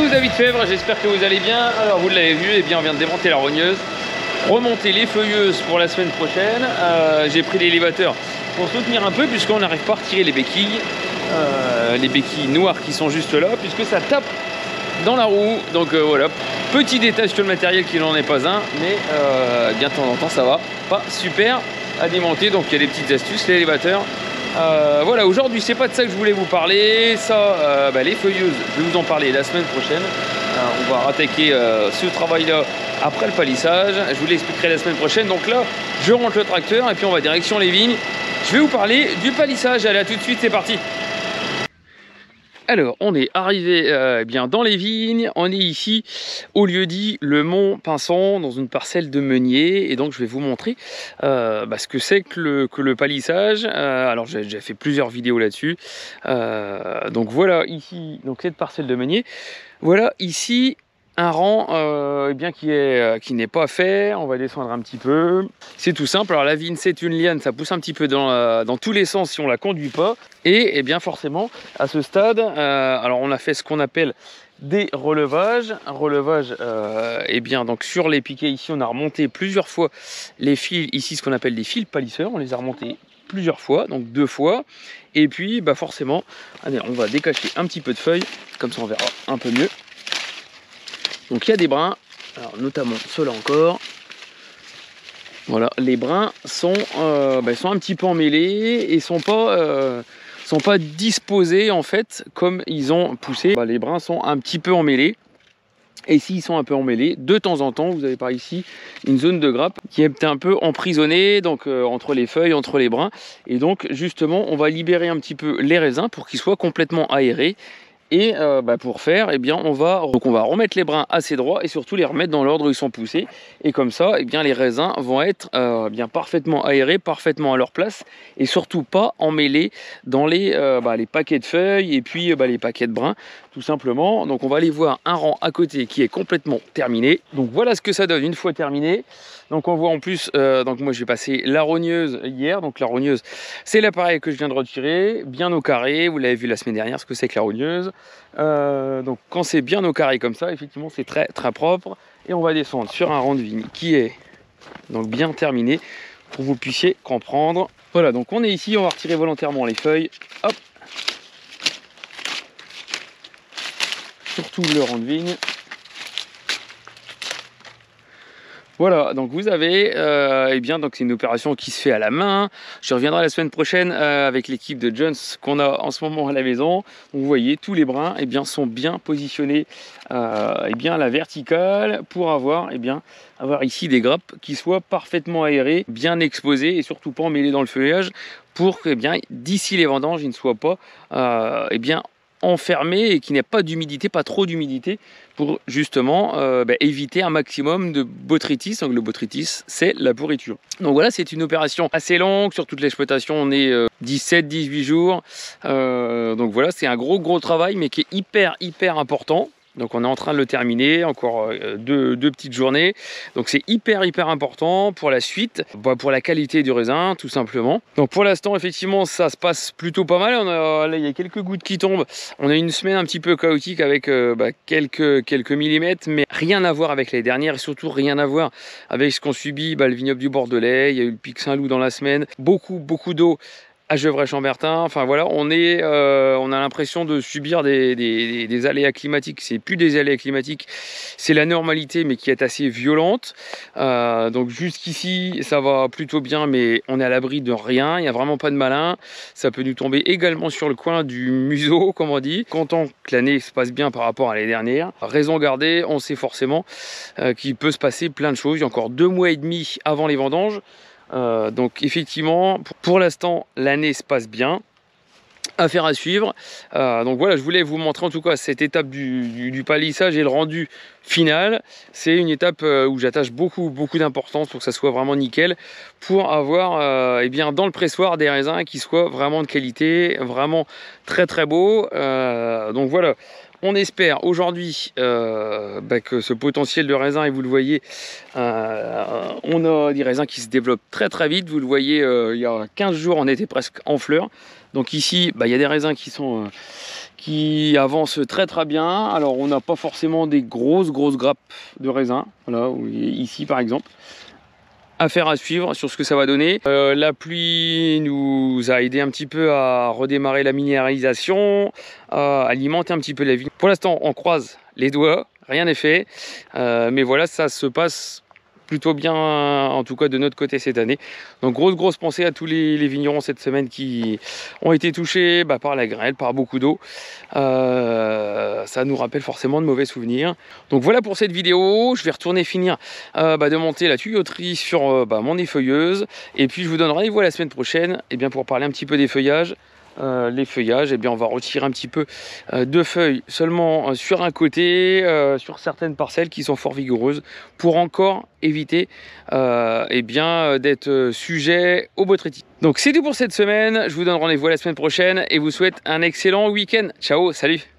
Coucou David Fèvre, j'espère que vous allez bien. Alors vous l'avez vu, eh bien, on vient de démonter la rogneuse, remonter les feuilleuses pour la semaine prochaine. J'ai pris l'élévateur pour soutenir un peu puisqu'on n'arrive pas à retirer les béquilles noires qui sont juste là, puisque ça tape dans la roue. Donc voilà, petit détail sur le matériel qui n'en est pas un, mais bien de temps en temps ça va, pas super à démonter. Donc il y a des petites astuces, l'élévateur. Voilà, aujourd'hui c'est pas de ça que je voulais vous parler. Ça, les feuilleuses, je vais vous en parler la semaine prochaine. On va attaquer ce travail là après le palissage. Je vous l'expliquerai la semaine prochaine. Donc là je rentre le tracteur et puis on va direction les vignes. Je vais vous parler du palissage. Allez, à tout de suite, c'est parti. Alors, on est arrivé bien dans les vignes. On est ici au lieu-dit le Mont Pinson, dans une parcelle de meunier. Et donc, je vais vous montrer ce que c'est que le palissage. Alors, j'ai déjà fait plusieurs vidéos là-dessus. Donc, voilà ici, donc cette parcelle de meunier. Voilà ici un rang qui n'est pas fait. On va descendre un petit peu. C'est tout simple. Alors la vigne, c'est une liane, ça pousse un petit peu dans tous les sens si on la conduit pas. Et bien forcément, à ce stade, alors on a fait ce qu'on appelle des relevages. Un relevage, donc sur les piquets ici, on a remonté plusieurs fois les fils ici, ce qu'on appelle des fils palisseurs. On les a remontés plusieurs fois, donc 2 fois. Et puis forcément, allez, on va décacher un petit peu de feuilles, comme ça on verra un peu mieux. Donc il y a des brins, alors notamment ceux-là encore. Voilà, les brins sont un petit peu emmêlés et sont pas disposés en fait comme ils ont poussé. Les brins sont un petit peu emmêlés. Et s'ils sont un peu emmêlés, de temps en temps, vous avez par ici une zone de grappe qui est un peu emprisonnée, donc entre les feuilles, entre les brins. Et donc justement, on va libérer un petit peu les raisins pour qu'ils soient complètement aérés. Et pour faire, on va remettre les brins assez droits et surtout les remettre dans l'ordre où ils sont poussés. Et comme ça, les raisins vont être parfaitement aérés, parfaitement à leur place et surtout pas emmêlés dans les paquets de feuilles et puis les paquets de brins, tout simplement. Donc on va aller voir un rang à côté qui est complètement terminé. Donc voilà ce que ça donne une fois terminé. Donc on voit en plus, donc moi j'ai passé la rogneuse hier. Donc la rogneuse, c'est l'appareil que je viens de retirer, bien au carré. Vous l'avez vu la semaine dernière, ce que c'est que la rogneuse. Donc quand c'est bien au carré comme ça, effectivement c'est très très propre. Et on va descendre sur un rang de vigne qui est donc bien terminé pour que vous puissiez comprendre. Voilà, donc on est ici, on va retirer volontairement les feuilles. Hop. Surtout le rang de vigne. Voilà, donc vous avez, donc c'est une opération qui se fait à la main. Je reviendrai la semaine prochaine avec l'équipe de Jones qu'on a en ce moment à la maison. Donc vous voyez, tous les brins sont bien positionnés à la verticale pour avoir ici des grappes qui soient parfaitement aérées, bien exposées et surtout pas emmêlées dans le feuillage pour que d'ici les vendanges, ils ne soient pas enfermé et qu'il n'y ait pas d'humidité, pas trop d'humidité pour justement éviter un maximum de botrytis. Donc le botrytis, c'est la pourriture. Donc voilà, c'est une opération assez longue sur toute l'exploitation. On est 17-18 jours. Donc voilà, c'est un gros travail mais qui est hyper important. Donc on est en train de le terminer, encore deux petites journées. Donc c'est hyper important pour la suite, pour la qualité du raisin tout simplement. Donc pour l'instant effectivement ça se passe plutôt pas mal. Là il y a quelques gouttes qui tombent. On a une semaine un petit peu chaotique avec quelques millimètres, mais rien à voir avec les dernières et surtout rien à voir avec ce qu'on subit le vignoble du Bordelais. Il y a eu le Pic Saint-Loup dans la semaine, beaucoup d'eau à Gevrey-Chambertin. Enfin voilà, on a l'impression de subir des aléas climatiques. C'est plus des aléas climatiques, c'est la normalité mais qui est assez violente. Donc jusqu'ici ça va plutôt bien, mais on est à l'abri de rien, il n'y a vraiment pas de malin. Ça peut nous tomber également sur le coin du museau, comme on dit. Content que l'année se passe bien par rapport à l'année dernière. Raison gardée, on sait forcément qu'il peut se passer plein de choses. Il y a encore 2 mois et demi avant les vendanges. Donc effectivement pour l'instant l'année se passe bien, affaire à suivre. Donc voilà, je voulais vous montrer en tout cas cette étape du palissage et le rendu final. C'est une étape où j'attache beaucoup d'importance pour que ça soit vraiment nickel, pour avoir dans le pressoir des raisins qui soient vraiment de qualité, vraiment très beaux. Donc voilà, on espère aujourd'hui que ce potentiel de raisin, et vous le voyez, on a des raisins qui se développent très vite. Vous le voyez, il y a 15 jours on était presque en fleurs. Donc ici il y a des raisins qui sont qui avance très bien. Alors on n'a pas forcément des grosses grappes de raisin, voilà, ici par exemple. Affaire à suivre sur ce que ça va donner. La pluie nous a aidé un petit peu à redémarrer la minéralisation, à alimenter un petit peu la vigne. Pour l'instant on croise les doigts, rien n'est fait, mais voilà, ça se passe plutôt bien, en tout cas de notre côté cette année. Donc grosse pensée à tous les vignerons cette semaine qui ont été touchés par la grêle, par beaucoup d'eau. Ça nous rappelle forcément de mauvais souvenirs. Donc voilà pour cette vidéo. Je vais retourner finir de monter la tuyauterie sur mon effeuilleuse, et puis je vous donne rendez-vous la semaine prochaine pour parler un petit peu des feuillages. Les feuillages, on va retirer un petit peu de feuilles seulement sur un côté, sur certaines parcelles qui sont fort vigoureuses, pour encore éviter d'être sujet au botrytis. Donc c'est tout pour cette semaine, je vous donne rendez-vous la semaine prochaine et vous souhaite un excellent week-end. Ciao, salut!